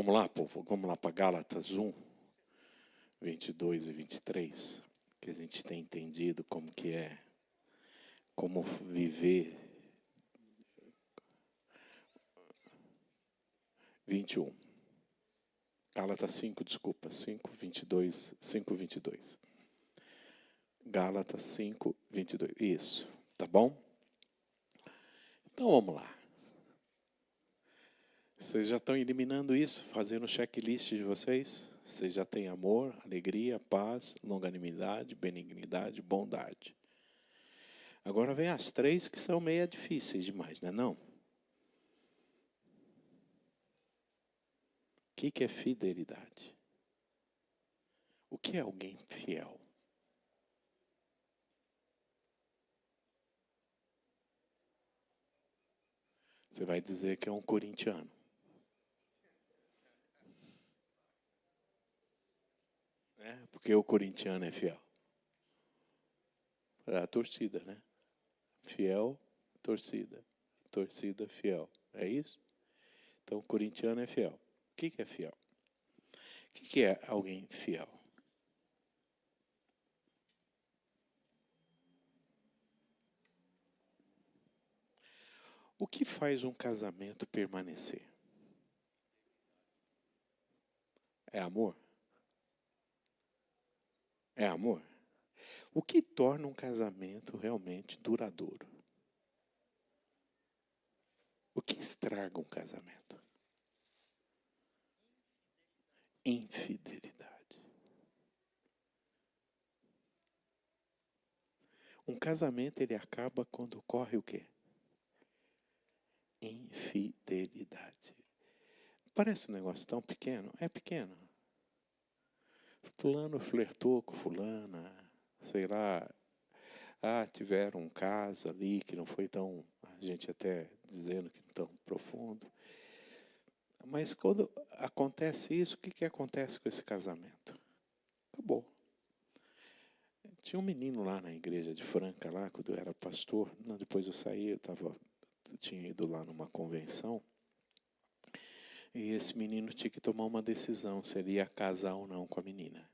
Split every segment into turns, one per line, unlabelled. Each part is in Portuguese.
Vamos lá, povo, vamos lá para Gálatas 1, 22 e 23, que a gente tem entendido como que é, como viver. 21. Gálatas 5, desculpa, 5, 22, 5, 22. Gálatas 5, 22. Isso, tá bom? Então vamos lá. Vocês já estão eliminando isso, fazendo o checklist de vocês? Vocês já têm amor, alegria, paz, longanimidade, benignidade, bondade. Agora vem as 3 que são meio difíceis demais, não é não? O que é fidelidade? O que é alguém fiel? Você vai dizer que é um corintiano. Porque o corintiano é fiel. É a torcida, né? Fiel, torcida. Torcida, fiel. É isso? Então, o corintiano é fiel. O que é fiel? O que é alguém fiel? O que faz um casamento permanecer? É amor? É amor? O que torna um casamento realmente duradouro? O que estraga um casamento? Infidelidade. Um casamento ele acaba quando ocorre o quê? Infidelidade. Parece um negócio tão pequeno. É pequeno. Fulano flertou com fulana, sei lá. Tiveram um caso ali que não foi tão, a gente até dizendo que não tão profundo. Mas quando acontece isso, o que acontece com esse casamento? Acabou. Tinha um menino lá na igreja de Franca, lá, quando eu era pastor. Depois eu saí, eu tinha ido lá numa convenção. E esse menino tinha que tomar uma decisão, se ele ia casar ou não com a menina.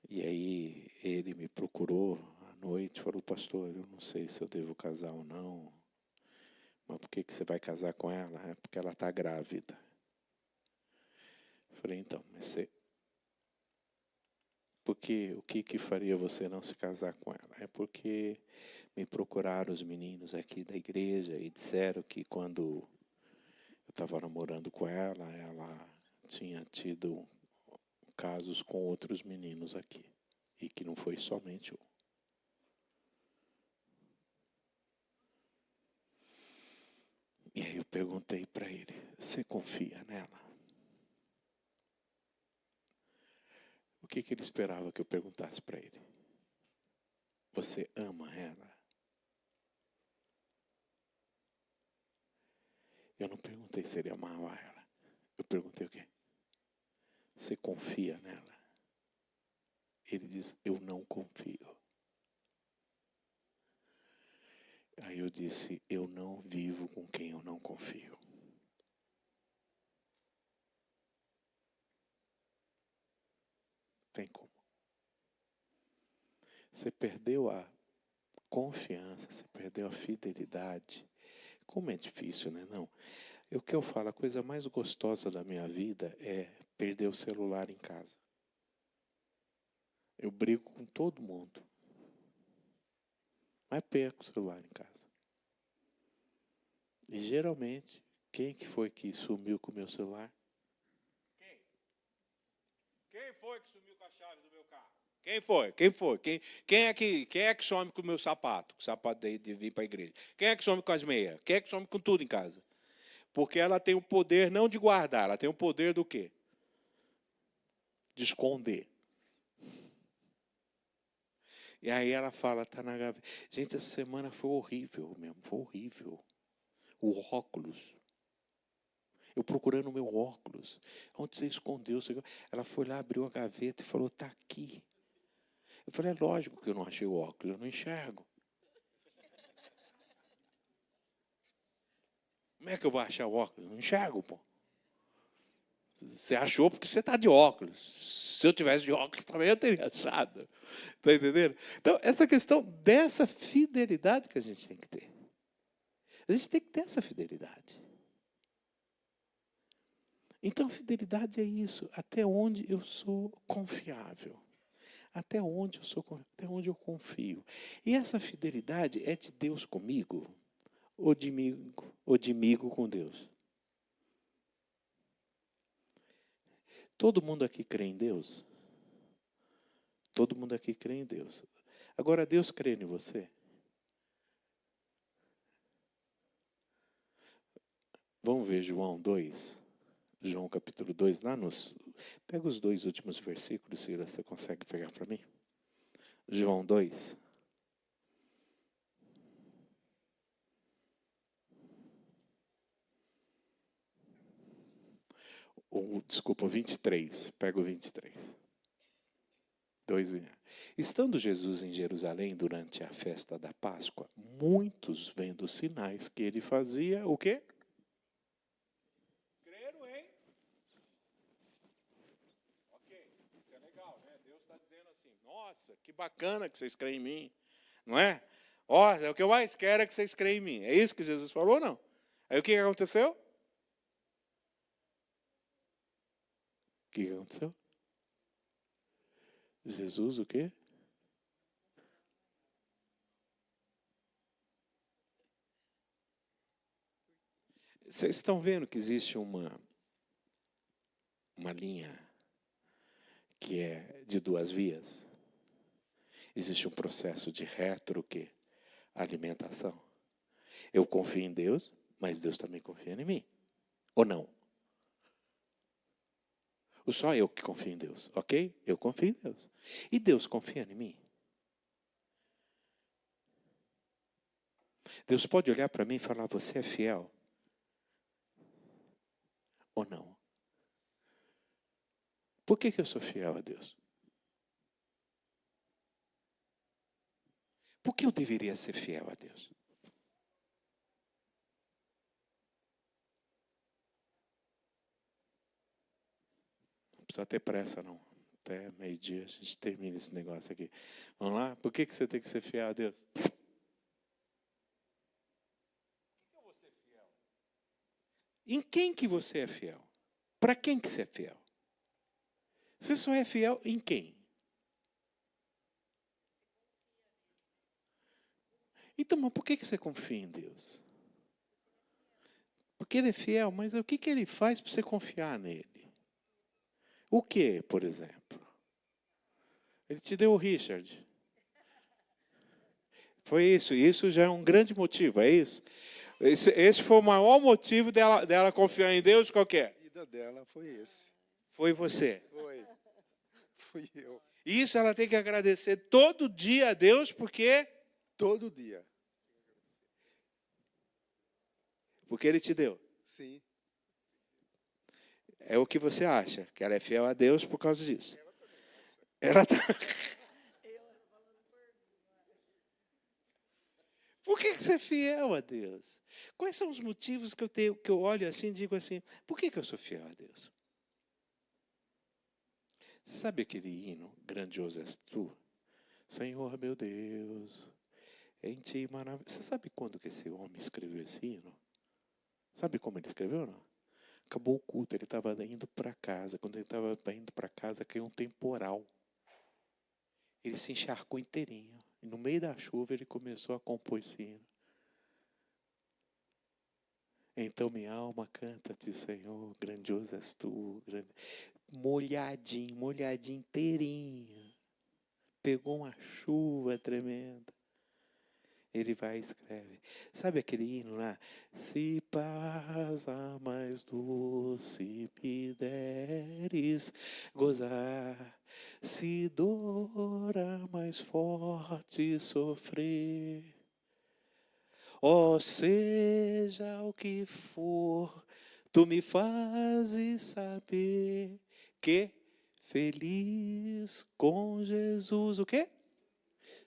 E aí ele me procurou à noite, falou, pastor, eu não sei se eu devo casar ou não. Mas por que você vai casar com ela? É porque ela está grávida. Eu falei, então, mas você... Porque o que faria você não se casar com ela? É porque me procuraram os meninos aqui da igreja e disseram que quando eu estava namorando com ela, ela tinha tido casos com outros meninos aqui. E que não foi somente um. E aí eu perguntei para ele, você confia nela? O que ele esperava que eu perguntasse para ele? Você ama ela? Eu não perguntei se ele amava ela. Eu perguntei o quê? Você confia nela? Ele diz, eu não confio. Aí eu disse, eu não vivo com quem eu não confio. Tem como. Você perdeu a confiança, você perdeu a fidelidade. Como é difícil, né? Não. O que eu falo, a coisa mais gostosa da minha vida é perder o celular em casa. Eu brigo com todo mundo. Mas perco o celular em casa. E geralmente, quem que foi que sumiu com o meu celular?
Quem? Quem foi que sumiu com a chave do meu carro? Quem foi? Quem foi? Quem é que some com o meu sapato? O sapato de vir para a igreja. Quem é que some com as meias? Quem é que some com tudo em casa? Porque ela tem o poder não de guardar, ela tem o poder do quê? De esconder. E aí ela fala, tá na gaveta. Gente, essa semana foi horrível mesmo, foi horrível. O óculos. Eu procurando o meu óculos. Onde você escondeu? Ela foi lá, abriu a gaveta e falou, tá aqui. Eu falei, é lógico que eu não achei o óculos, eu não enxergo. Como é que eu vou achar o óculos? Eu não enxergo, pô. Você achou porque você está de óculos. Se eu tivesse de óculos também eu teria achado. Está entendendo? Então, essa questão dessa fidelidade que a gente tem que ter. A gente tem que ter essa fidelidade. Então, fidelidade é isso. Até onde eu sou confiável. Até onde eu confio. E essa fidelidade é de Deus comigo ou de migo com Deus? Todo mundo aqui crê em Deus? Todo mundo aqui crê em Deus. Agora, Deus crê em você? Vamos ver João 2. João capítulo 2, lá nos... Pega os 2 últimos versículos, se você consegue pegar para mim. João 2. Desculpa, 23. Pega o 23. 2. Estando Jesus em Jerusalém durante a festa da Páscoa, muitos vendo os sinais que ele fazia, o quê? Creram, hein? Ok, isso é legal, né? Deus está dizendo assim, nossa, que bacana que vocês creem em mim, não é? Ó, o que eu mais quero é que vocês creem em mim. É isso que Jesus falou ou não? Aí o que aconteceu? O que aconteceu? Jesus o quê? Vocês estão vendo que existe uma linha que é de 2 vias? Existe um processo de alimentação. Eu confio em Deus, mas Deus também confia em mim. Ou não? Ou só eu que confio em Deus, ok? Eu confio em Deus. E Deus confia em mim? Deus pode olhar para mim e falar, você é fiel? Ou não? Por que eu sou fiel a Deus? Por que eu deveria ser fiel a Deus? Não precisa ter pressa, não. Até meio-dia a gente termina esse negócio aqui. Vamos lá? Por que você tem que ser fiel a Deus? Em quem que você é fiel? Para quem que você é fiel? Você só é fiel em quem? Então, mas por que você confia em Deus? Porque Ele é fiel, mas o que Ele faz para você confiar nele? O que, por exemplo? Ele te deu o Richard. Foi isso. Isso já é um grande motivo, é isso? Esse foi o maior motivo dela confiar em Deus, qual que é?
A vida dela foi esse.
Foi você.
Foi. Fui eu.
Isso ela tem que agradecer todo dia a Deus, porque
Todo dia.
Ele te deu.
Sim.
É o que você acha, que ela é fiel a Deus por causa disso. Ela tá... Por que você é fiel a Deus? Quais são os motivos que eu olho assim e digo assim, por que eu sou fiel a Deus? Você sabe aquele hino, grandioso és tu? Senhor meu Deus, em ti maravilhoso. Você sabe quando que esse homem escreveu esse hino? Sabe como ele escreveu, não? Acabou o culto, ele estava indo para casa. Quando ele estava indo para casa, caiu um temporal. Ele se encharcou inteirinho. E no meio da chuva ele começou a compor esse hino. Então minha alma canta-te, Senhor, grandioso és tu. Molhadinho inteirinho. Pegou uma chuva tremenda. Ele vai e escreve. Sabe aquele hino lá? Se paz a mais doce me deres gozar, se dor a mais forte sofrer, ó seja o que for, tu me fazes saber que feliz com Jesus, o quê?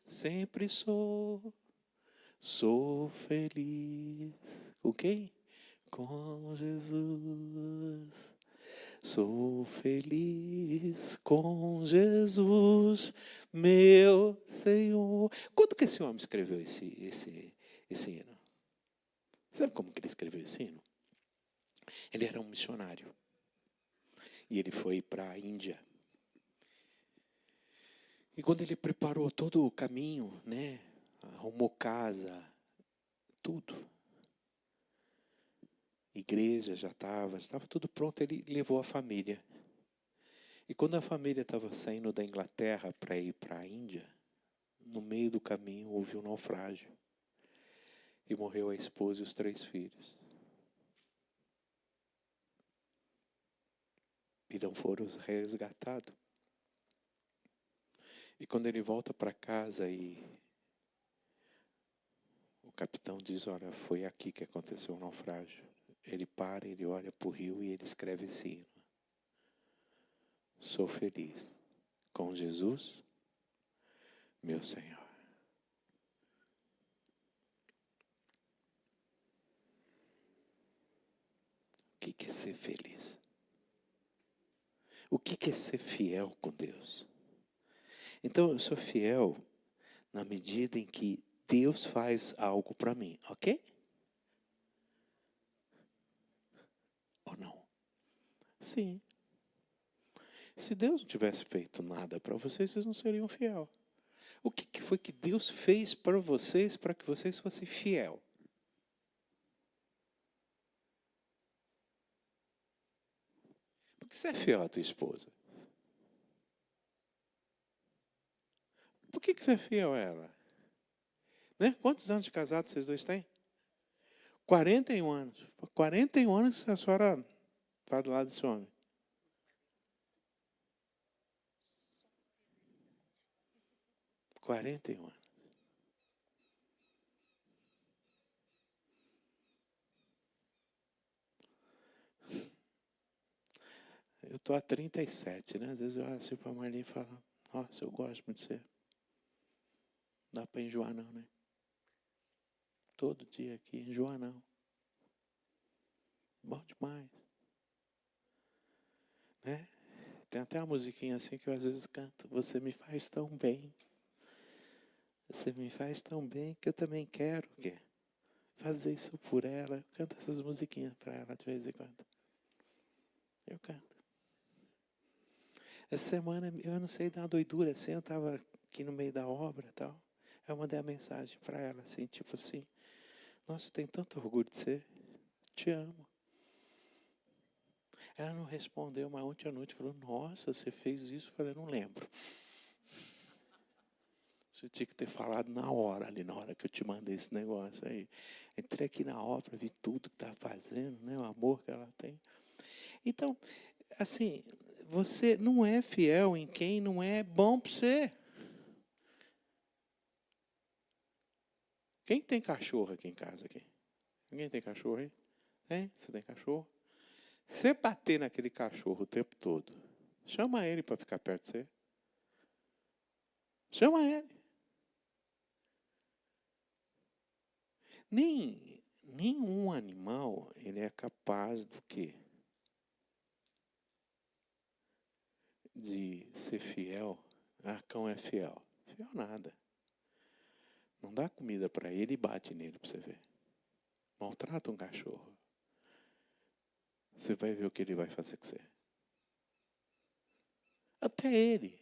Sempre sou feliz. Com quem? Com Jesus.
Sou feliz com Jesus, meu Senhor. Quando que esse homem escreveu esse hino? Sabe como que ele escreveu esse hino? Ele era um missionário. E ele foi para a Índia. E quando ele preparou todo o caminho, né, arrumou casa, tudo. Igreja já estava tudo pronto, ele levou a família. E quando a família estava saindo da Inglaterra para ir para a Índia, no meio do caminho houve um naufrágio. E morreu a esposa e os 3 filhos. E não foram resgatados. E quando ele volta para casa e o capitão diz, olha, foi aqui que aconteceu o naufrágio. Ele para, ele olha para o rio e ele escreve esse hino. Sou feliz com Jesus, meu Senhor. O que é ser feliz? O que é ser fiel com Deus? Então, eu sou fiel na medida em que Deus faz algo para mim, ok? Ou não? Sim. Se Deus não tivesse feito nada para vocês, vocês não seriam fiel. O que foi que Deus fez para vocês para que vocês fossem fiel? Por que você é fiel à tua esposa? Por que você é fiel a ela? Né? Quantos anos de casado vocês dois têm? 41 anos. 41 anos que a senhora está do lado desse homem. Quarenta e um anos. Eu estou há 37, né? Às vezes eu olho assim para a Marlene e falo, nossa, eu gosto muito de você. Não dá para enjoar não, né? Todo dia aqui, enjoar não. Bom demais. Né? Tem até uma musiquinha assim que eu às vezes canto. Você me faz tão bem. Você me faz tão bem que eu também quero o quê? Fazer isso por ela. Eu canto essas musiquinhas para ela de vez em quando. Eu canto. Essa semana, eu não sei, dá uma doidura assim, eu estava aqui no meio da obra e tal. Eu mandei a mensagem para ela assim, tipo assim, nossa, eu tenho tanto orgulho de você, te amo. Ela não respondeu, mas ontem à noite falou, nossa, você fez isso? Eu falei, não lembro. Você tinha que ter falado na hora, ali na hora que eu te mandei esse negócio aí. Entrei aqui na obra, vi tudo que está fazendo, né, o amor que ela tem. Então, assim, você não é fiel em quem não é bom para você. Quem tem cachorro aqui em casa? Aqui? Ninguém tem cachorro aí? Tem? Você tem cachorro? Você bater naquele cachorro o tempo todo, chama ele para ficar perto de você. Chama ele. Nenhum animal ele é capaz do quê? De ser fiel. Ah, cão é fiel. Fiel nada. Não dá comida para ele e bate nele para você ver. Maltrata um cachorro. Você vai ver o que ele vai fazer com você. Até ele.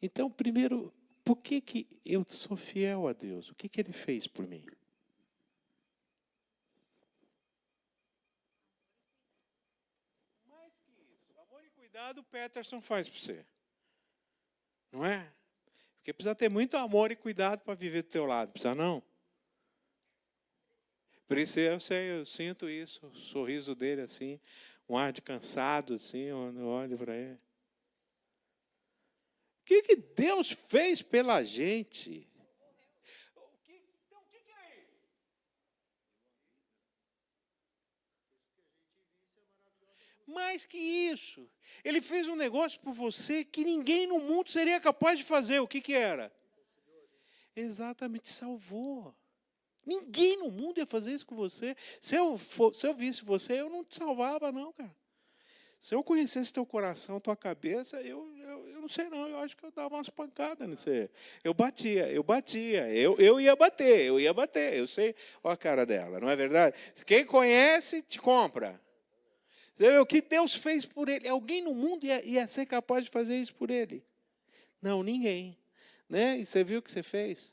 Então, primeiro, por que eu sou fiel a Deus? O que ele fez por mim? Mais que isso. Amor e cuidado o Peterson faz para você. Não é? Porque precisa ter muito amor e cuidado para viver do teu lado. Precisa não? Por isso eu sei, eu sinto isso. O sorriso dele assim. Um ar de cansado assim. Eu olho para ele. O que Deus fez pela gente? Então, o que é isso? Mais que isso. Ele fez um negócio por você que ninguém no mundo seria capaz de fazer. O que era? Exatamente, salvou. Ninguém no mundo ia fazer isso com você. Se eu visse você, eu não te salvava, não, cara. Se eu conhecesse teu coração, tua cabeça, eu não sei não, eu acho que eu dava umas pancadas nisso. Eu batia, eu ia bater, eu sei a cara dela, não é verdade? Quem conhece, te compra. Você vê o que Deus fez por ele? Alguém no mundo ia ser capaz de fazer isso por ele? Não, ninguém. Né? E você viu o que você fez?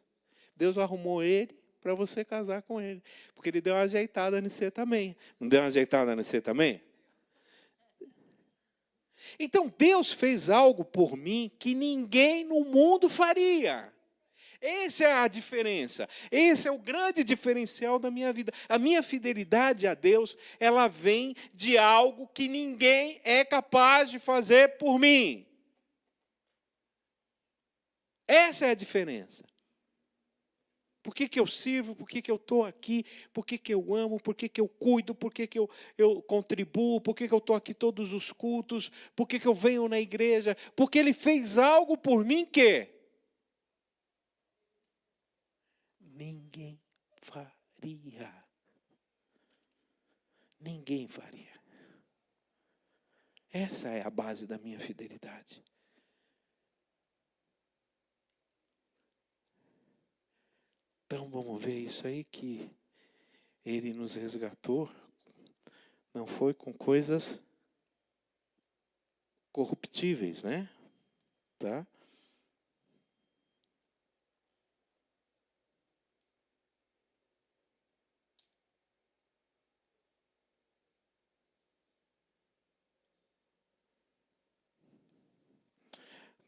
Deus arrumou ele para você casar com ele. Porque ele deu uma ajeitada em você também. Não deu uma ajeitada em você também? Então Deus fez algo por mim que ninguém no mundo faria. Essa é a diferença. Esse é o grande diferencial da minha vida. A minha fidelidade a Deus, ela vem de algo que ninguém é capaz de fazer por mim. Essa é a diferença. Por que eu sirvo? Por que eu estou aqui? Por que eu amo? Por que eu cuido? Por que eu contribuo? Por que eu estou aqui todos os cultos? Por que eu venho na igreja? Porque Ele fez algo por mim que ninguém faria. Ninguém faria. Essa é a base da minha fidelidade. Então vamos ver isso aí, que Ele nos resgatou, não foi com coisas corruptíveis, né? Tá?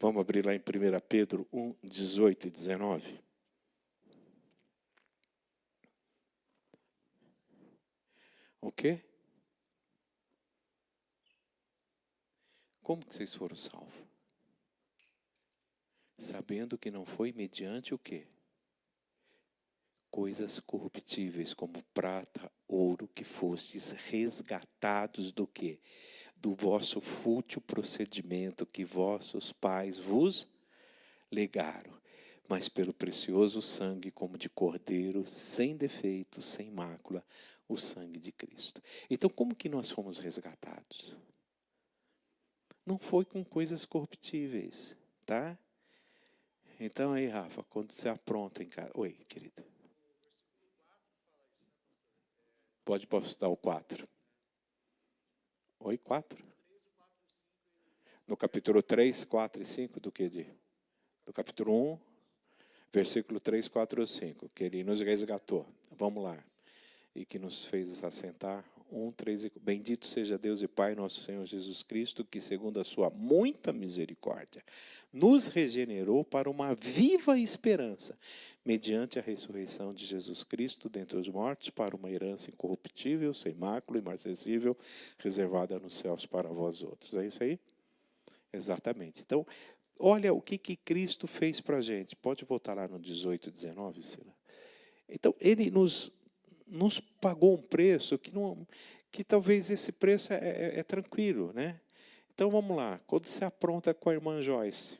Vamos abrir lá em 1 Pedro 1, 18 e 19. O quê? Como que vocês foram salvos? Sabendo que não foi mediante o quê? Coisas corruptíveis, como prata, ouro, que fostes resgatados do quê? Do vosso fútil procedimento que vossos pais vos legaram, mas pelo precioso sangue como de cordeiro, sem defeito, sem mácula, o sangue de Cristo. Então, como que nós fomos resgatados? Não foi com coisas corruptíveis, tá? Então aí, Rafa, quando você apronta em casa... Oi, querida. Pode postar o 4. Oi, 4? No capítulo 3, 4 e 5, do que de? Do capítulo 1, versículo 3, 4 e 5, que Ele nos resgatou. Vamos lá. E que nos fez assentar. 1, 3 e... Bendito seja Deus e Pai, nosso Senhor Jesus Cristo, que segundo a sua muita misericórdia, nos regenerou para uma viva esperança, mediante a ressurreição de Jesus Cristo dentre os mortos, para uma herança incorruptível, sem mácula, imarcessível, reservada nos céus para vós outros. É isso aí? Exatamente. Então, olha o que Cristo fez para a gente. Pode voltar lá no 18, 19, Sila. Então, Ele nos pagou um preço que talvez esse preço é tranquilo, né? Então vamos lá, quando você apronta com a irmã Joyce,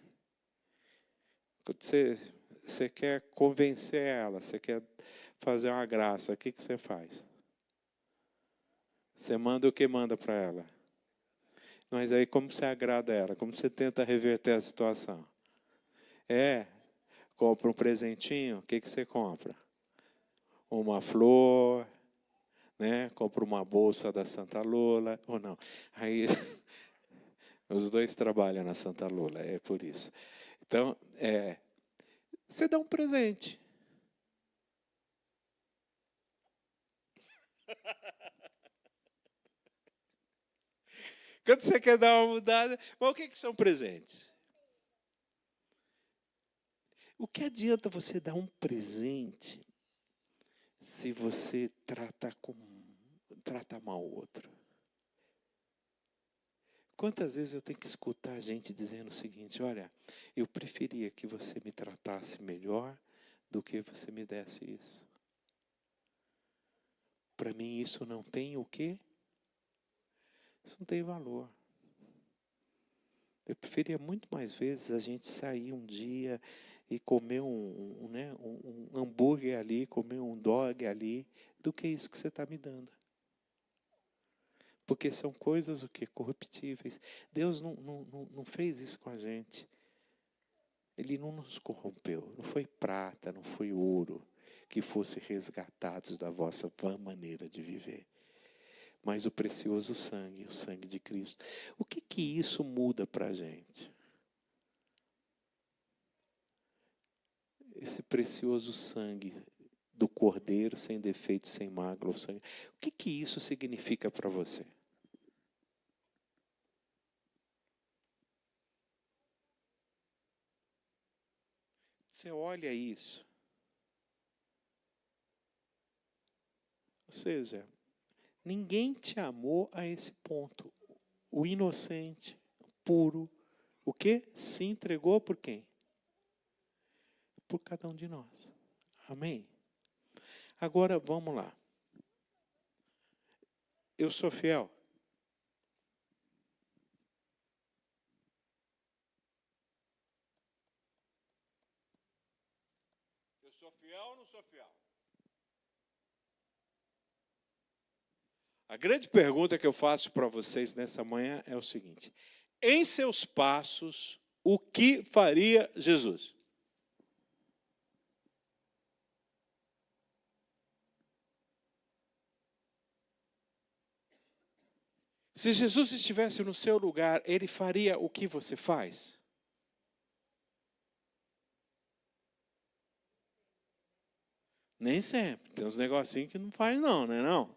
quando você quer convencer ela, você quer fazer uma graça, o que você faz? Você manda o que manda para ela? Mas aí como você agrada ela? Como você tenta reverter a situação? Compra um presentinho, o que você compra? Uma flor, né? Compra uma bolsa da Santa Lula, ou não. Aí, os dois trabalham na Santa Lula, é por isso. Então, você dá um presente. Quando você quer dar uma mudada, mas o que são presentes? O que adianta você dar um presente se você trata mal o outro? Quantas vezes eu tenho que escutar a gente dizendo o seguinte: olha, eu preferia que você me tratasse melhor do que você me desse isso. Para mim isso não tem o quê? Isso não tem valor. Eu preferia muito mais vezes a gente sair um dia e comer um hambúrguer ali, comer um dog ali, do que isso que você está me dando. Porque são coisas o quê? Corruptíveis. Deus não fez isso com a gente. Ele não nos corrompeu. Não foi prata, não foi ouro que fosse resgatados da vossa vã maneira de viver. Mas o precioso sangue, o sangue de Cristo. O que isso muda para a gente? Esse precioso sangue do Cordeiro, sem defeito, sem mácula. O que isso significa para você? Você olha isso. Ou seja, ninguém te amou a esse ponto. O inocente, puro, o quê? Se entregou por quem? Por cada um de nós. Amém? Agora, vamos lá. Eu sou fiel?
Eu sou fiel ou não sou fiel? A grande pergunta que eu faço para vocês nessa manhã é o seguinte: em seus passos, o que faria Jesus? Se Jesus estivesse no seu lugar, ele faria o que você faz? Nem sempre. Tem uns negocinhos que não faz não, né não?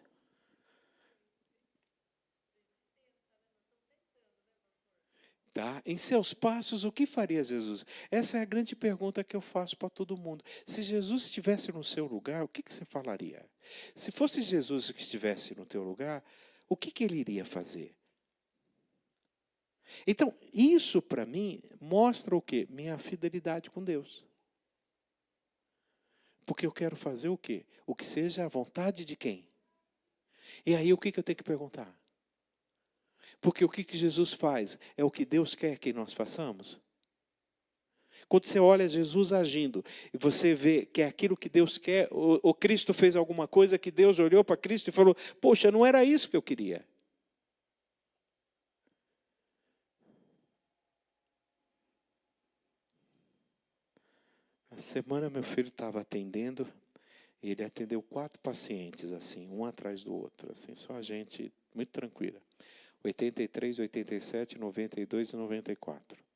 Tá? Em seus passos, o que faria Jesus? Essa é a grande pergunta que eu faço para todo mundo. Se Jesus estivesse no seu lugar, o que você falaria? Se fosse Jesus que estivesse no teu lugar, o que ele iria fazer? Então, isso para mim mostra o quê? Minha fidelidade com Deus. Porque eu quero fazer o quê? O que seja a vontade de quem? E aí o que eu tenho que perguntar? Porque o que Jesus faz é o que Deus quer que nós façamos. Quando você olha Jesus agindo e você vê que é aquilo que Deus quer, ou Cristo fez alguma coisa que Deus olhou para Cristo e falou: poxa, não era isso que eu queria. A semana meu filho estava atendendo e ele atendeu 4 pacientes, assim, um atrás do outro, assim, só a gente muito tranquila. 83, 87, 92 e 94.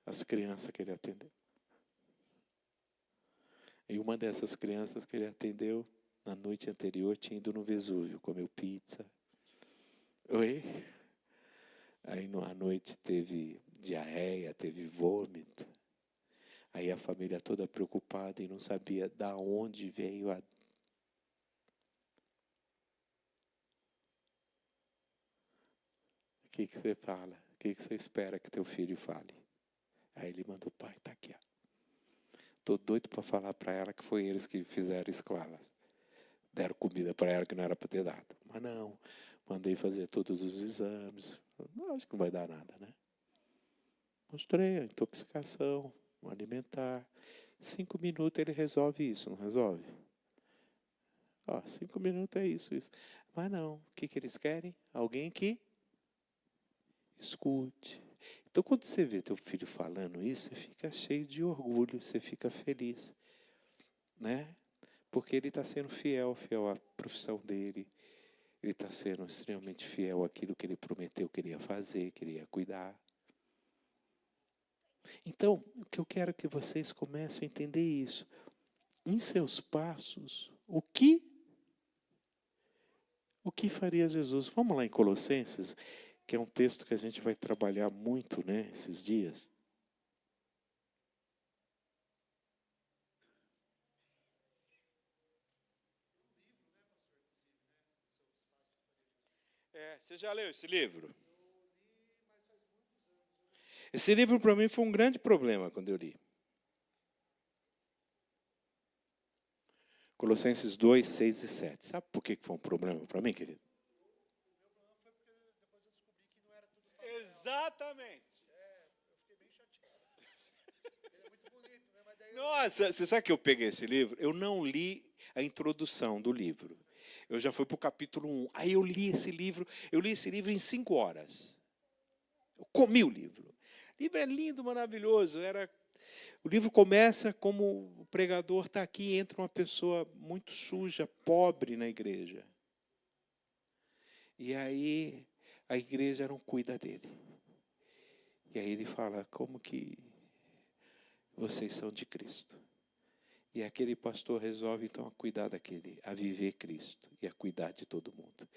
As crianças que ele atendeu. E uma dessas crianças que ele atendeu, na noite anterior, tinha ido no Vesúvio, comeu pizza. Oi? Aí à noite teve diarreia, teve vômito. Aí a família toda preocupada e não sabia da onde veio a... O que você fala? O que você espera que teu filho fale? Aí ele mandou: pai, tá aqui, ó. Tô doido para falar para ela que foi eles que fizeram escola. Deram comida para ela que não era para ter dado. Mas não, mandei fazer todos os exames. Não, acho que não vai dar nada, né? Mostrei a intoxicação, alimentar. 5 minutos ele resolve isso, não resolve? 5 minutos é isso. Mas não, o que eles querem? Alguém que escute. Então, quando você vê teu filho falando isso, você fica cheio de orgulho, você fica feliz, né? Porque ele está sendo fiel à profissão dele, ele está sendo extremamente fiel àquilo que ele prometeu que ele ia fazer, que ele ia cuidar. Então, o que eu quero que vocês comecem a entender isso. Em seus passos, o que faria Jesus? Vamos lá em Colossenses, que é um texto que a gente vai trabalhar muito, né, esses dias. Você já leu esse livro? Esse livro para mim foi um grande problema quando eu li. Colossenses 2, 6 e 7. Sabe por que foi um problema para mim, querido? Exatamente.
Eu fiquei bem chateado. Ele é muito bonito, né? Mas daí
Nossa, você sabe que eu peguei esse livro? Eu não li a introdução do livro. Eu já fui para o capítulo 1. Aí eu li esse livro em 5 horas. Eu comi o livro. O livro é lindo, maravilhoso. O livro começa como o pregador está aqui, entra uma pessoa muito suja, pobre na igreja. E aí a igreja não cuida dele. E aí ele fala, como que vocês são de Cristo? E aquele pastor resolve então a cuidar daquele, a viver Cristo e a cuidar de todo mundo.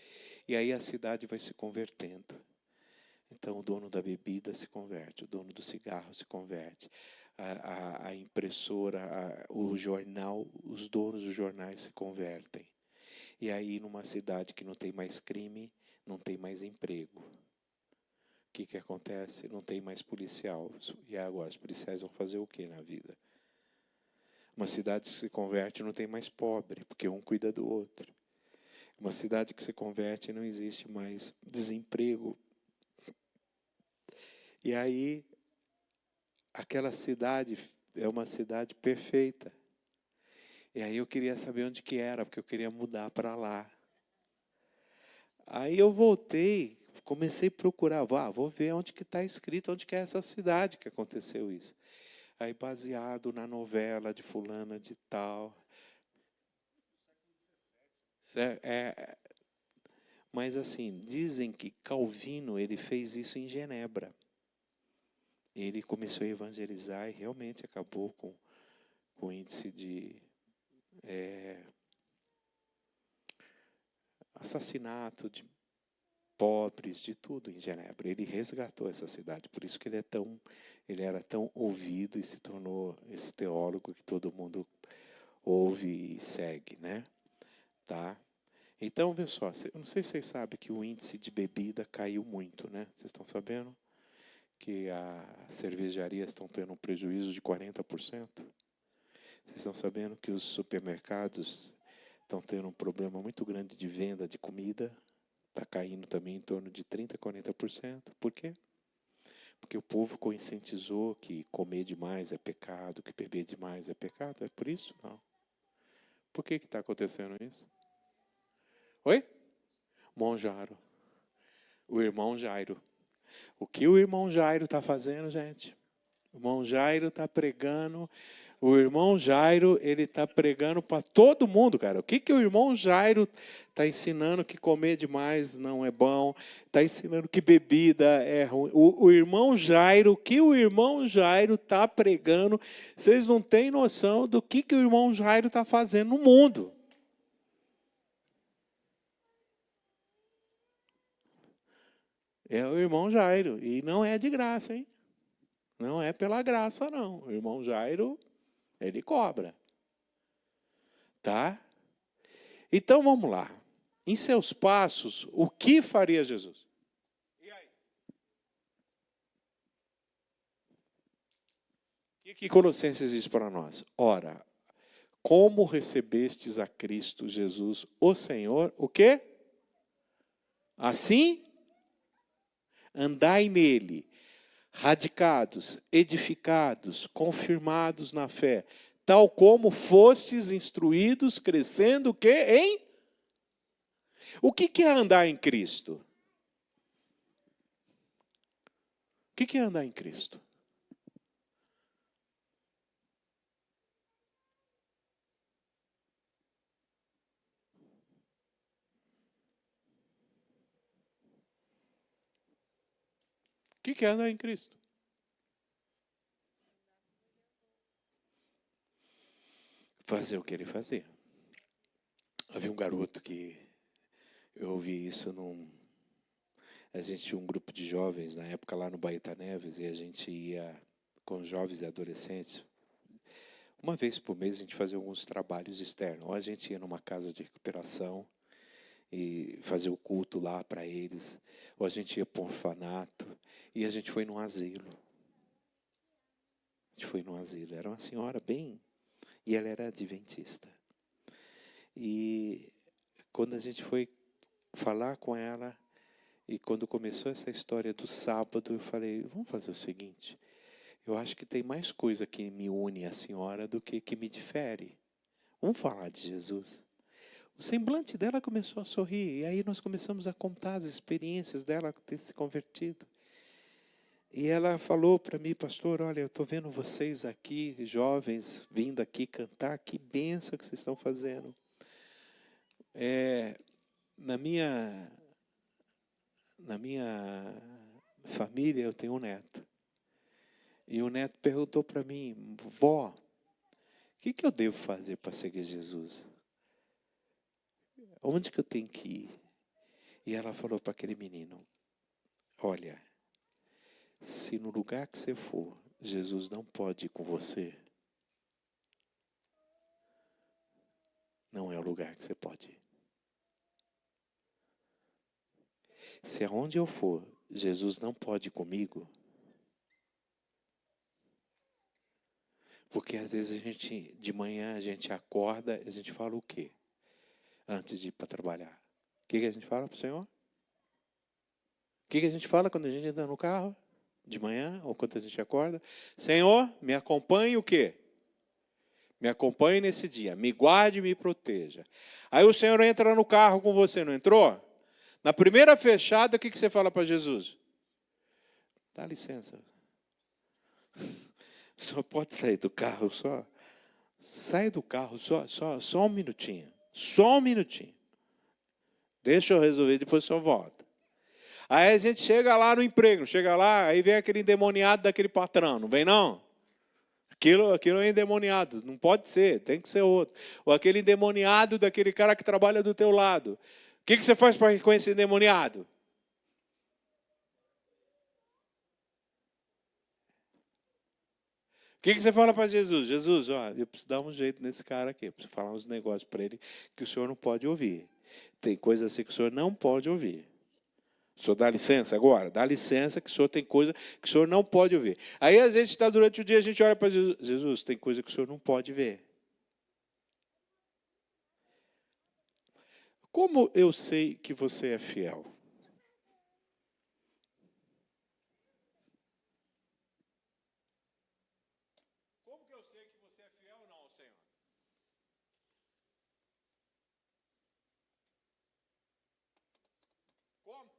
E aí a cidade vai se convertendo. Então o dono da bebida se converte, o dono do cigarro se converte, a impressora, o jornal, os donos dos jornais se convertem. E aí numa cidade que não tem mais crime, não tem mais emprego. O que acontece? Não tem mais policial. E agora os policiais vão fazer o que na vida? Uma cidade que se converte não tem mais pobre, porque um cuida do outro. Uma cidade que se converte não existe mais desemprego. E aí, aquela cidade é uma cidade perfeita. E aí eu queria saber onde que era, porque eu queria mudar para lá. Aí eu voltei, comecei a procurar, vou ver onde que está escrito, onde que é essa cidade que aconteceu isso. Aí baseado na novela de fulana de tal. Mas assim, dizem que Calvino ele fez isso em Genebra. Ele começou a evangelizar e realmente acabou com o índice de assassinato, de pobres, de tudo em Genebra. Ele resgatou essa cidade, por isso que ele era tão ouvido e se tornou esse teólogo que todo mundo ouve e segue, né? Tá? Então, vê só, eu não sei se vocês sabem que o índice de bebida caiu muito, né? Vocês estão sabendo que as cervejarias estão tendo um prejuízo de 40%? Vocês estão sabendo que os supermercados estão tendo um problema muito grande de venda de comida? Está caindo também em torno de 30%, 40%. Por quê? Porque o povo conscientizou que comer demais é pecado, que beber demais é pecado. É por isso? Não. Por que está acontecendo isso? Oi? Monjaro. O irmão Jairo. O que o irmão Jairo está fazendo, gente? O irmão Jairo está pregando. O irmão Jairo, ele está pregando para todo mundo, cara. O que o irmão Jairo está ensinando? Que comer demais não é bom. Está ensinando que bebida é ruim. O irmão Jairo, o que o irmão Jairo está pregando, vocês não têm noção do que o irmão Jairo está fazendo no mundo. É o irmão Jairo. E não é de graça, hein? Não é pela graça, não. O irmão Jairo, ele cobra. Tá? Então, vamos lá. Em seus passos, o que faria Jesus? E aí? O que Colossenses diz para nós? Ora, como recebestes a Cristo Jesus, o Senhor, o quê? Assim, andai nele, radicados, edificados, confirmados na fé, tal como fostes instruídos, crescendo o quê? Em? O que é andar em Cristo? O que é andar em Cristo? O que é andar em Cristo? Fazer o que ele fazia. Havia um garoto que eu ouvi isso a gente tinha um grupo de jovens na época lá no Baeta Neves e a gente ia com jovens e adolescentes. Uma vez por mês a gente fazia alguns trabalhos externos. Ou a gente ia numa casa de recuperação e fazer o culto lá para eles. Ou a gente ia para um orfanato. E a gente foi num asilo. A gente foi num asilo. Era uma senhora bem... E ela era adventista. E quando a gente foi falar com ela, e quando começou essa história do sábado, eu falei, vamos fazer o seguinte, eu acho que tem mais coisa que me une à senhora do que me difere. Vamos falar de Jesus.
O semblante dela começou a sorrir. E aí nós começamos a contar as experiências dela ter se convertido. E ela falou para mim, pastor, olha, eu estou vendo vocês aqui, jovens, vindo aqui cantar, que bênção que vocês estão fazendo. Na minha família eu tenho um neto. E o neto perguntou para mim, vó, o que eu devo fazer para seguir Jesus? Onde que eu tenho que ir? E ela falou para aquele menino, olha, se no lugar que você for, Jesus não pode ir com você, não é o lugar que você pode ir. Se aonde eu for, Jesus não pode ir comigo, porque às vezes de manhã a gente acorda, a gente fala o quê? Antes de ir para trabalhar. O que a gente fala para o Senhor? O que a gente fala quando a gente entra no carro? De manhã, ou quando a gente acorda? Senhor, me acompanhe o quê? Me acompanhe nesse dia, me guarde e me proteja. Aí o Senhor entra no carro com você, não entrou? Na primeira fechada, o que você fala para Jesus? Dá licença. Só pode sair do carro, só. Sai do carro, só um minutinho. Só um minutinho. Deixa eu resolver, depois só volta. Aí a gente chega lá no emprego, chega lá, aí vem aquele endemoniado daquele patrão, não vem não? Aquilo é endemoniado, não pode ser, tem que ser outro. Ou aquele endemoniado daquele cara que trabalha do teu lado. O que você faz com esse endemoniado? O que você fala para Jesus? Jesus, ó, eu preciso dar um jeito nesse cara aqui, eu preciso falar uns negócios para ele que o senhor não pode ouvir. Tem coisa assim que o senhor não pode ouvir. O senhor dá licença agora? Dá licença que o senhor tem coisa que o senhor não pode ouvir. Aí, às vezes, está durante o dia, a gente olha para Jesus. Jesus, tem coisa que o senhor não pode ver. Como eu sei que você é fiel? Como que eu sei que você é fiel ou não ao Senhor? Como?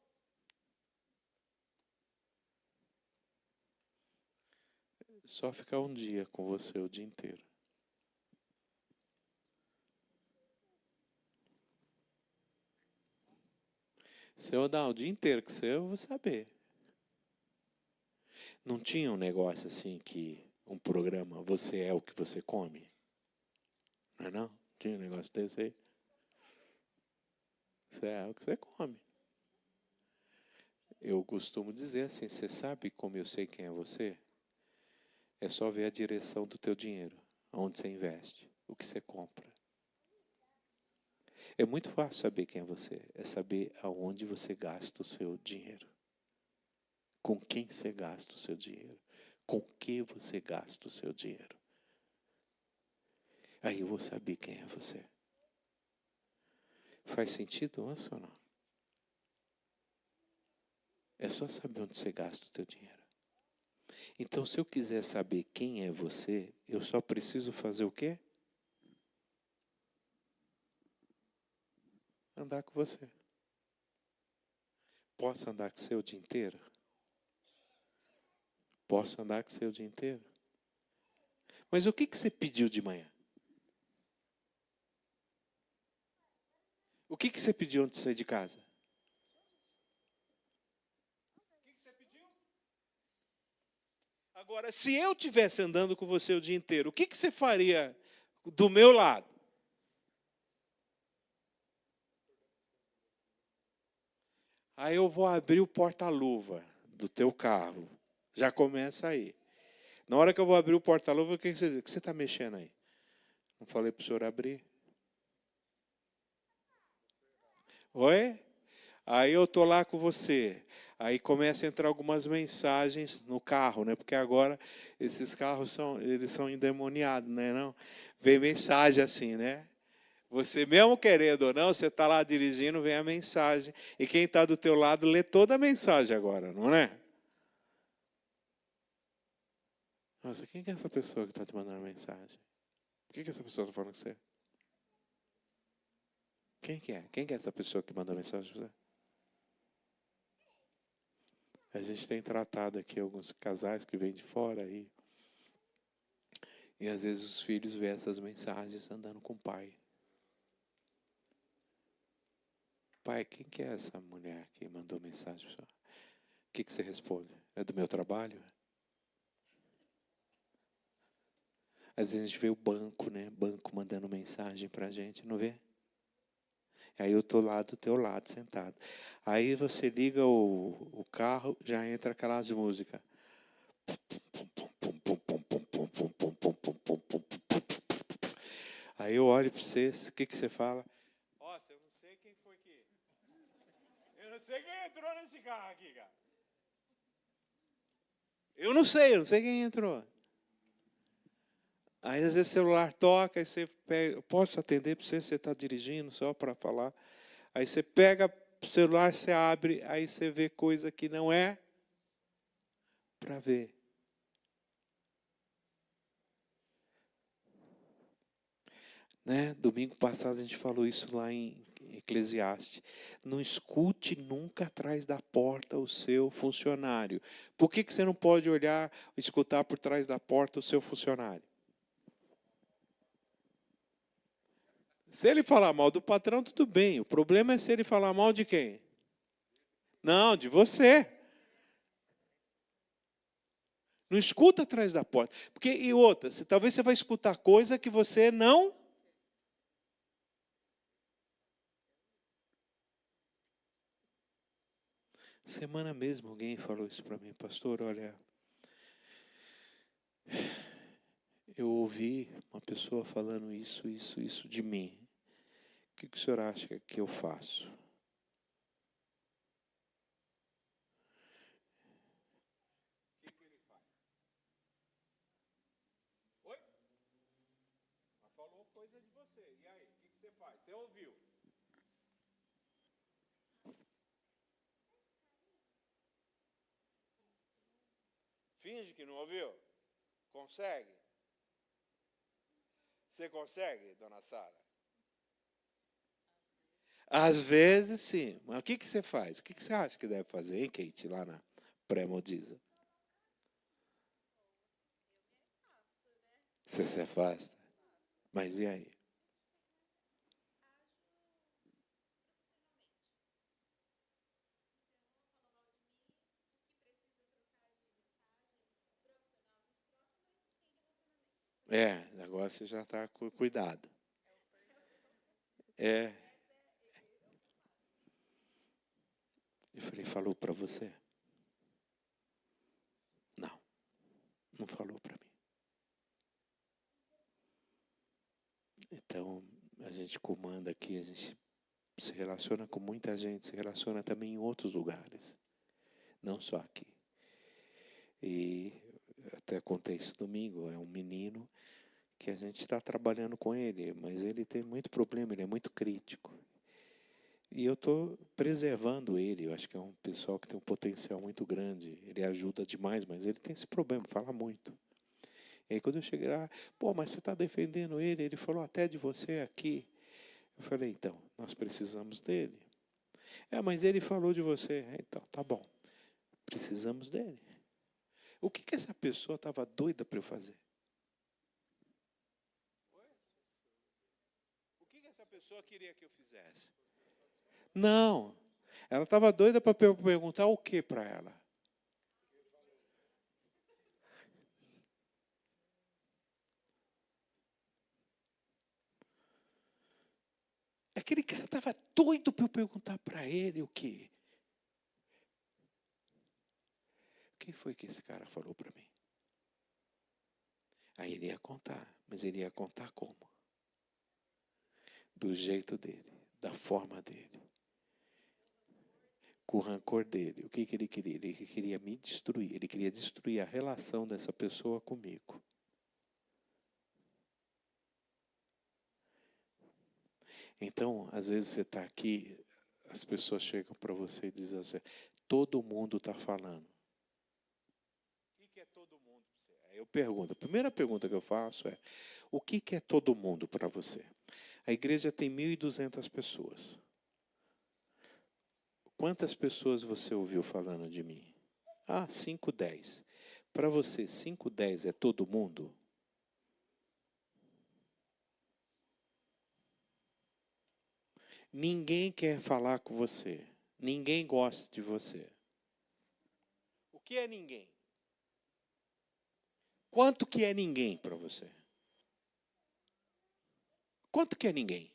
Só ficar um dia com você o dia inteiro. Se eu dar o dia inteiro com você, eu vou saber. Não tinha um negócio assim que, um programa, você é o que você come? Não é não? Tinha um negócio desse aí? Você é o que você come. Eu costumo dizer assim, você sabe como eu sei quem é você? É só ver a direção do teu dinheiro, aonde você investe, o que você compra. É muito fácil saber quem é você, é saber aonde você gasta o seu dinheiro. Com quem você gasta o seu dinheiro. Com que você gasta o seu dinheiro. Aí eu vou saber quem é você. Faz sentido isso ou não? É só saber onde você gasta o teu dinheiro. Então, se eu quiser saber quem é você, eu só preciso fazer o quê? Andar com você. Posso andar com você o dia inteiro? Posso andar com você o dia inteiro? Mas o que você pediu de manhã? O que você pediu antes de sair de casa? O que você pediu? Agora, se eu estivesse andando com você o dia inteiro, o que você faria do meu lado? Aí eu vou abrir o porta-luva do teu carro. Já começa aí. Na hora que eu vou abrir o porta-luva, o que você está mexendo aí? Não falei para o senhor abrir? Oi? Aí eu estou lá com você. Aí começa a entrar algumas mensagens no carro, né? Porque agora esses carros eles são endemoniados, né? Não? Vem mensagem assim, né? Você mesmo querendo ou não, você está lá dirigindo, vem a mensagem. E quem está do teu lado lê toda a mensagem agora, não é? Nossa, quem que é essa pessoa que está te mandando mensagem? Por que essa pessoa está falando com você? Quem que é? Quem que é essa pessoa que mandou mensagem para você? A gente tem tratado aqui alguns casais que vêm de fora aí. E às vezes os filhos veem essas mensagens andando com o pai. Pai, quem que é essa mulher que mandou mensagem? O que você responde? É do meu trabalho? Às vezes a gente vê o banco, né? Banco mandando mensagem pra gente, não vê? Aí eu tô lá do teu lado, sentado. Aí você liga o carro, já entra aquelas músicas. Aí eu olho para vocês, o que você fala?
Nossa, eu não sei quem foi que... Eu não sei quem entrou nesse carro aqui, cara.
Eu não sei quem entrou. Aí às vezes o celular toca, aí você pega, eu posso atender para você, você está dirigindo só para falar. Aí você pega o celular, você abre, aí você vê coisa que não é para ver. Né? Domingo passado a gente falou isso lá em Eclesiastes. Não escute nunca atrás da porta o seu funcionário. Por que você não pode olhar, escutar por trás da porta o seu funcionário? Se ele falar mal do patrão, tudo bem. O problema é se ele falar mal de quem? Não, de você. Não escuta atrás da porta. Porque, e outra, talvez você vai escutar coisa que você não... Semana mesmo alguém falou isso para mim, pastor, olha... Eu ouvi uma pessoa falando isso de mim. O que o senhor acha que eu faço?
O que ele faz? Oi? Mas falou coisa de você. E aí, o que você faz? Você ouviu? Finge que não ouviu? Consegue? Você consegue, dona Sara?
Às vezes, sim. Mas o que você faz? O que você acha que deve fazer, hein, Kate, lá na pré-modiza? Você se afasta? Mas e aí? É, agora você já está com cuidado. É. Eu falei, falou para você? Não, não falou para mim. Então, a gente comanda aqui, a gente se relaciona com muita gente, se relaciona também em outros lugares, não só aqui. E até contei isso domingo, é um menino que a gente está trabalhando com ele, mas ele tem muito problema, ele é muito crítico. E eu estou preservando ele, eu acho que é um pessoal que tem um potencial muito grande, ele ajuda demais, mas ele tem esse problema, fala muito. E aí quando eu cheguei lá, pô, mas você está defendendo ele? Ele falou até de você aqui. Eu falei, então, nós precisamos dele. É, mas ele falou de você. Então, tá bom, precisamos dele. O que essa pessoa estava doida para eu fazer?
O que essa pessoa queria que eu fizesse?
Não, ela estava doida para eu perguntar o que para ela? Aquele cara estava doido para eu perguntar para ele o quê? O que foi que esse cara falou para mim? Aí ele ia contar, mas ele ia contar como? Do jeito dele, da forma dele. Com o rancor dele. O que ele queria? Ele queria me destruir. Ele queria destruir a relação dessa pessoa comigo. Então, às vezes você está aqui, as pessoas chegam para você e dizem assim, todo mundo está falando.
O que é todo mundo para você?
Aí eu pergunto, a primeira pergunta que eu faço é, o que é todo mundo para você? A igreja tem 1.200 pessoas. Quantas pessoas você ouviu falando de mim? 5, 10. Para você, 5, 10 é todo mundo? Ninguém quer falar com você. Ninguém gosta de você. O que é ninguém? Quanto que é ninguém para você? Quanto que é ninguém?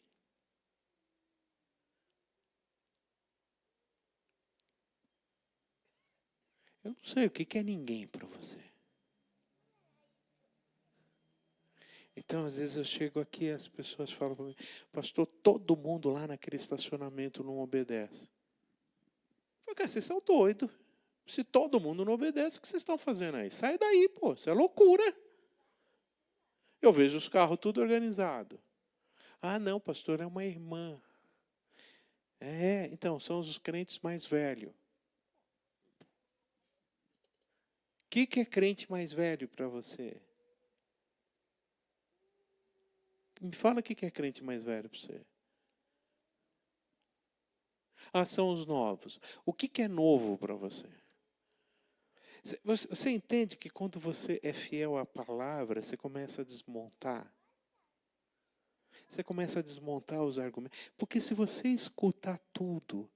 Eu não sei o que é ninguém para você. Então, às vezes eu chego aqui e as pessoas falam para mim, pastor, todo mundo lá naquele estacionamento não obedece. Eu falo, cara, vocês são doidos. Se todo mundo não obedece, o que vocês estão fazendo aí? Sai daí, pô, isso é loucura. Eu vejo os carros tudo organizado. Não, pastor, é uma irmã. Então, são os crentes mais velhos. O que é crente mais velho para você? Me fala o que é crente mais velho para você. São os novos. O que é novo para você? Você entende que quando você é fiel à palavra, você começa a desmontar? Você começa a desmontar os argumentos. Porque se você escutar tudo,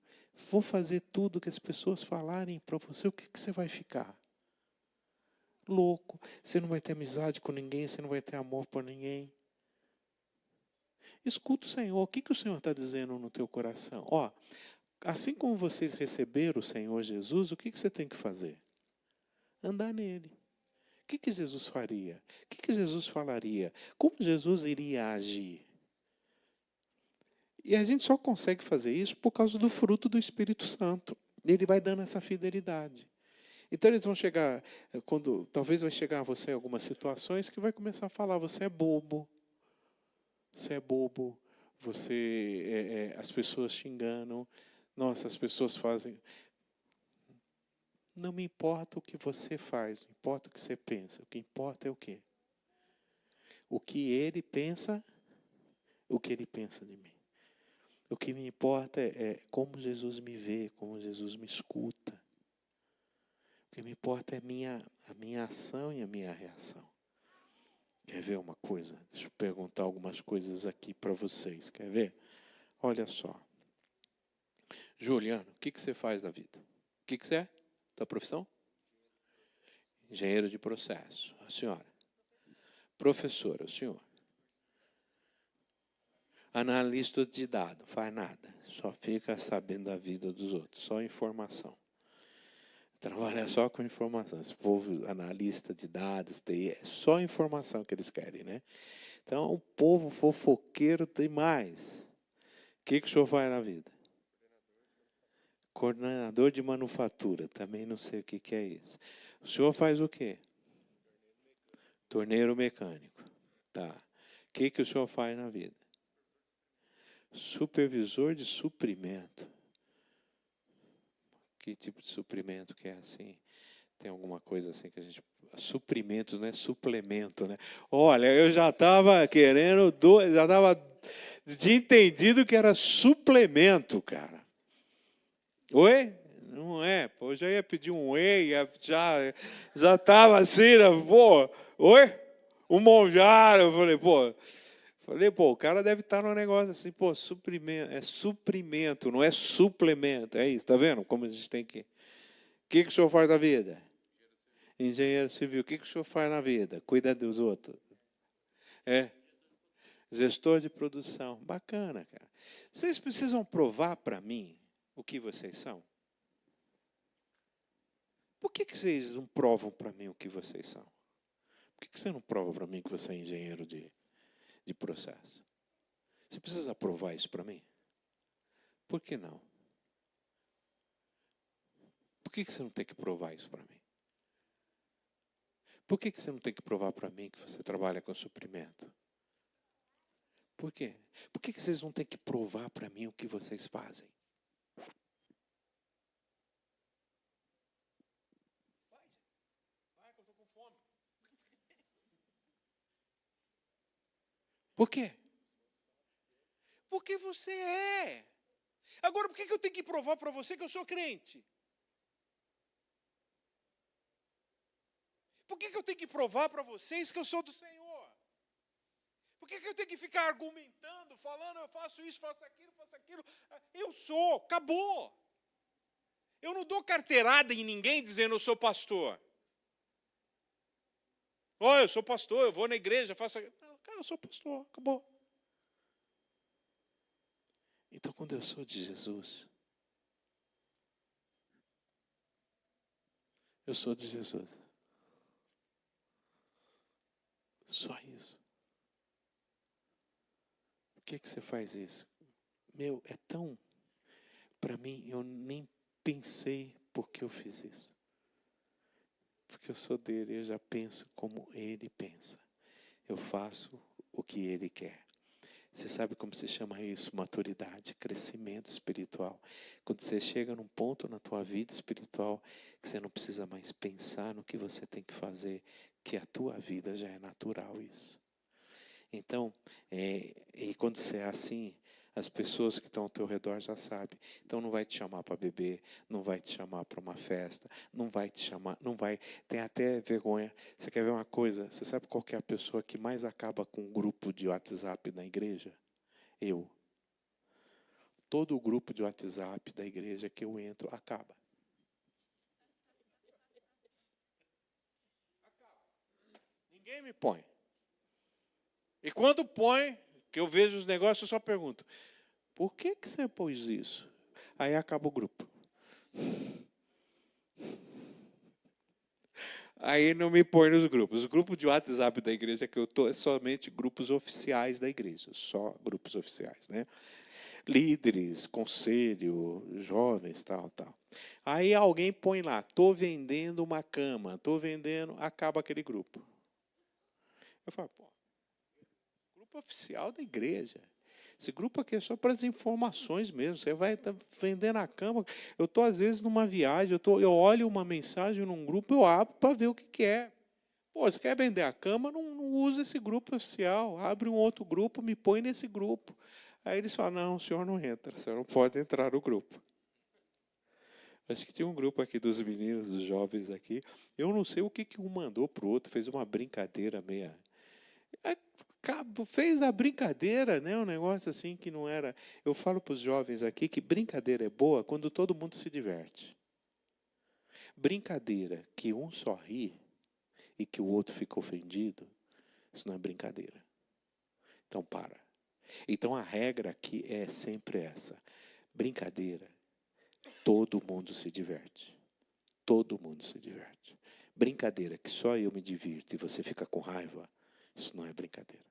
vou fazer tudo que as pessoas falarem para você, o que você vai ficar? Louco. Você não vai ter amizade com ninguém, você não vai ter amor por ninguém. Escuta o Senhor. O que o Senhor está dizendo no teu coração? Assim como vocês receberam o Senhor Jesus, o que você tem que fazer? Andar nele. O que Jesus faria? O que Jesus falaria? Como Jesus iria agir? E a gente só consegue fazer isso por causa do fruto do Espírito Santo. Ele vai dando essa fidelidade. Então eles vão chegar, talvez vai chegar a você algumas situações que vai começar a falar, você é bobo, as pessoas te enganam, nossa, as pessoas fazem. Não me importa o que você faz, não importa o que você pensa, o que importa é o quê? O que ele pensa de mim. O que me importa é como Jesus me vê, como Jesus me escuta. O que me importa é a minha ação e a minha reação. Quer ver uma coisa? Deixa eu perguntar algumas coisas aqui para vocês. Quer ver? Olha só. Juliano, o que você faz da vida? O que você é? Tua profissão? Engenheiro de processo. A senhora? Professora, o senhor? Analista de dados, faz nada. Só fica sabendo da vida dos outros. Só informação. Trabalha só com informação. Esse povo analista de dados, TI, é só informação que eles querem, né? Então, o povo fofoqueiro tem mais. O que o senhor faz na vida? Coordenador de manufatura. Também não sei o que é isso. O senhor faz o quê? Torneiro mecânico. Tá. O que o senhor faz na vida? Supervisor de suprimento. Que tipo de suprimento que é assim? Tem alguma coisa assim que a gente... Suprimentos, não é suplemento, né? Olha, eu já estava querendo... Já estava de entendido que era suplemento, cara. Oi? Não é? Pô, eu já ia pedir um whey, já estava assim, né? Pô, oi? Um monjar, eu falei, o cara deve estar num negócio assim, suprimento, é suprimento, não é suplemento, é isso, tá vendo como a gente tem que... O que o senhor faz da vida? Engenheiro civil. O que o senhor faz na vida? Cuida dos outros. Gestor de produção. Bacana, cara. Vocês precisam provar para mim o que vocês são? Por que vocês não provam para mim o que vocês são? Por que você não prova para mim que você é engenheiro de processo? Você precisa provar isso para mim? Por que não? Por que você não tem que provar isso para mim? Por que você não tem que provar para mim que você trabalha com suprimento? Por quê? Por que vocês não têm que provar para mim o que vocês fazem?
Vai que eu estou com fome.
Por quê?
Porque você é. Agora, por que eu tenho que provar para você que eu sou crente? Por que eu tenho que provar para vocês que eu sou do Senhor? Por que eu tenho que ficar argumentando, falando, eu faço isso, faço aquilo, faço aquilo? Eu sou, acabou. Eu não dou carteirada em ninguém dizendo eu sou pastor. Oh, eu sou pastor, eu vou na igreja, faço aquilo. Não, cara, eu sou pastor, acabou.
Então, quando eu sou de Jesus, eu sou de Jesus. Só isso. Por que você faz isso? Meu, é tão... Para mim, eu nem pensei por que eu fiz isso. Porque eu sou dele, eu já penso como ele pensa. Eu faço o que ele quer. Você sabe como se chama isso? Maturidade, crescimento espiritual. Quando você chega num ponto na tua vida espiritual que você não precisa mais pensar no que você tem que fazer, que a tua vida já é natural isso. Então, e quando você é assim, as pessoas que estão ao teu redor já sabem. Então não vai te chamar para beber, não vai te chamar para uma festa, não vai te chamar, não vai, tem até vergonha. Você quer ver uma coisa? Você sabe qual que é a pessoa que mais acaba com um grupo de WhatsApp na igreja? Eu. Todo o grupo de WhatsApp da igreja que eu entro acaba.
Ninguém me põe. E quando põe, que eu vejo os negócios, eu só pergunto, por que você pôs isso? Aí acaba o grupo. Aí não me põe nos grupos. Os grupos de WhatsApp da igreja que eu estou é somente grupos oficiais da igreja. Só grupos oficiais, né? Líderes, conselho, jovens, tal. Aí alguém põe lá, estou vendendo uma cama, estou vendendo, acaba aquele grupo. Eu falo, pô, grupo oficial da igreja. Esse grupo aqui é só para as informações mesmo. Você vai estar vendendo a cama. Eu estou, às vezes, numa viagem, eu olho uma mensagem num grupo, eu abro para ver o que é. Pô, você quer vender a cama? Não usa esse grupo oficial. Abre um outro grupo, me põe nesse grupo. Aí eles falam, não, o senhor não entra, o senhor não pode entrar no grupo. Acho que tinha um grupo aqui dos meninos, dos jovens aqui. Eu não sei o que um mandou para o outro, fez uma brincadeira meia... Fez a brincadeira, né? Um negócio assim que não era... Eu falo para os jovens aqui que brincadeira é boa quando todo mundo se diverte. Brincadeira que um só ri e que o outro fica ofendido, isso não é brincadeira. Então para. Então a regra aqui é sempre essa. Brincadeira, todo mundo se diverte. Todo mundo se diverte. Brincadeira que só eu me divirto e você fica com raiva, isso não é brincadeira.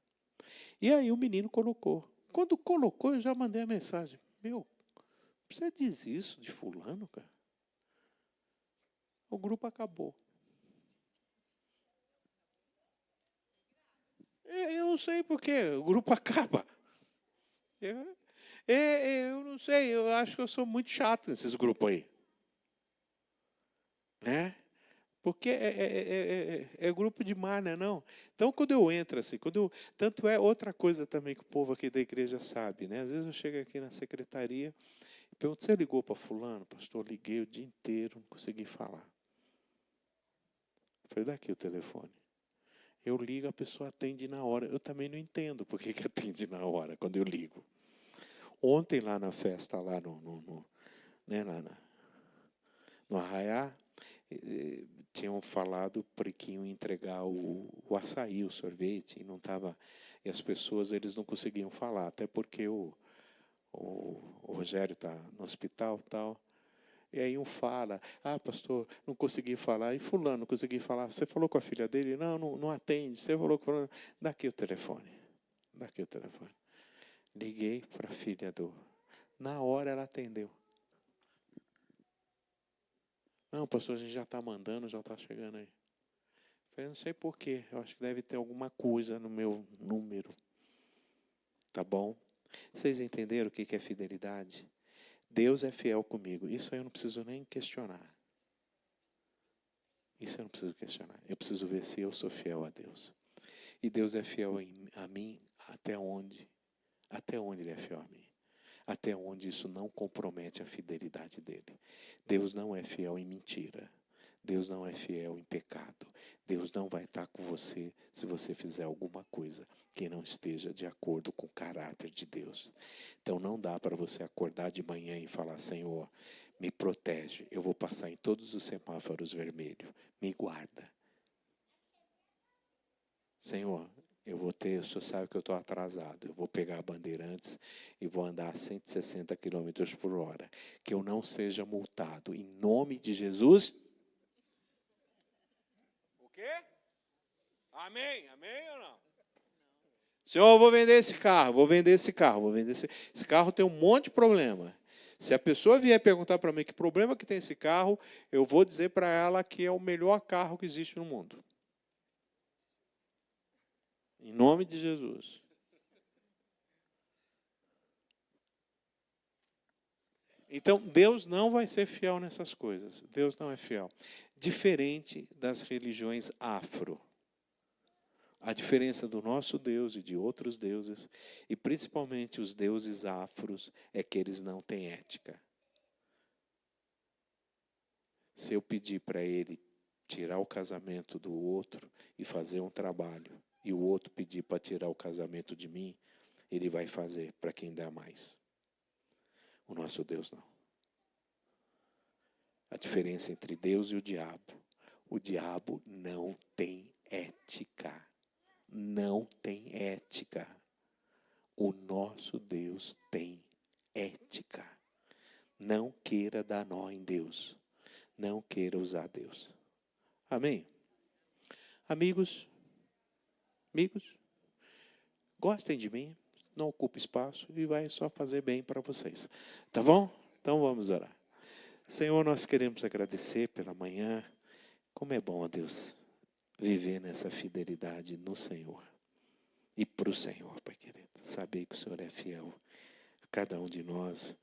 E aí o menino colocou. Quando colocou, eu já mandei a mensagem. Meu, você diz isso de fulano, cara? O grupo acabou. Eu não sei por quê, o grupo acaba. Eu não sei, eu acho que eu sou muito chato nesses grupos aí. Né? Porque é grupo de mar, né? Não. Então, quando eu entro assim, tanto é outra coisa também que o povo aqui da igreja sabe, né? Às vezes eu chego aqui na secretaria e pergunto, você ligou para fulano? Pastor, liguei o dia inteiro, não consegui falar. Eu falei, dá aqui o telefone. Eu ligo, a pessoa atende na hora. Eu também não entendo por que atende na hora, quando eu ligo. Ontem lá na festa, lá né, no Arraiá, tinham falado para que iam entregar o açaí, o sorvete, e não tava, e as pessoas eles não conseguiam falar, até porque o Rogério está no hospital tal. E aí um fala, pastor, não consegui falar, e fulano, não consegui falar. Você falou com a filha dele? Não atende. Você falou com fulano? Dá aqui o telefone. Liguei para a filha na hora ela atendeu. Não, pastor, a gente já está mandando, já está chegando aí. Eu falei, não sei porquê, eu acho que deve ter alguma coisa no meu número. Tá bom? Vocês entenderam o que é fidelidade? Deus é fiel comigo. Isso aí eu não preciso nem questionar. Isso eu não preciso questionar. Eu preciso ver se eu sou fiel a Deus. E Deus é fiel a mim até onde?
Até onde ele é fiel a mim? Até onde isso não compromete a fidelidade dele? Deus não é fiel em mentira. Deus não é fiel em pecado. Deus não vai estar com você se você fizer alguma coisa que não esteja de acordo com o caráter de Deus. Então não dá para você acordar de manhã e falar: Senhor, me protege, eu vou passar em todos os semáforos vermelhos, me guarda. Senhor, o senhor sabe que eu estou atrasado, eu vou pegar a Bandeirantes e vou andar a 160 km por hora. Que eu não seja multado, em nome de Jesus.
O quê? Amém? Amém ou não? Senhor, eu vou vender esse carro, esse carro tem um monte de problema. Se a pessoa vier perguntar para mim que problema que tem esse carro, eu vou dizer para ela que é o melhor carro que existe no mundo. Em nome de Jesus. Então, Deus não vai ser fiel nessas coisas. Deus não é fiel. Diferente das religiões afro. A diferença do nosso Deus e de outros deuses, e principalmente os deuses afros, é que eles não têm ética. Se eu pedir para ele tirar o casamento do outro e fazer um trabalho, e o outro pedir para tirar o casamento de mim, ele vai fazer para quem dá mais. O nosso Deus não. A diferença entre Deus e o diabo não tem ética. Não tem ética. O nosso Deus tem ética. Não queira dar nó em Deus. Não queira usar Deus. Amém? Amigos, gostem de mim, não ocupe espaço e vai só fazer bem para vocês. Tá bom? Então vamos orar. Senhor, nós queremos agradecer pela manhã. Como é bom, ó Deus, viver nessa fidelidade no Senhor e para o Senhor, Pai querido. Saber que o Senhor é fiel a cada um de nós,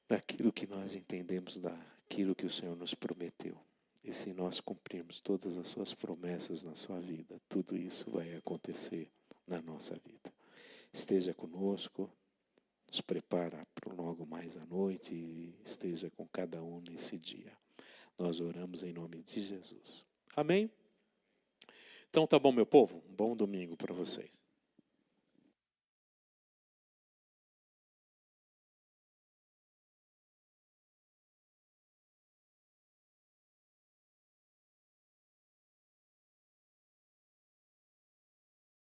daquilo que nós entendemos, daquilo que o Senhor nos prometeu. E se nós cumprirmos todas as suas promessas na sua vida, tudo isso vai acontecer na nossa vida. Esteja conosco, nos prepara para logo mais à noite e esteja com cada um nesse dia. Nós oramos em nome de Jesus. Amém? Então tá bom, meu povo. Um bom domingo para vocês.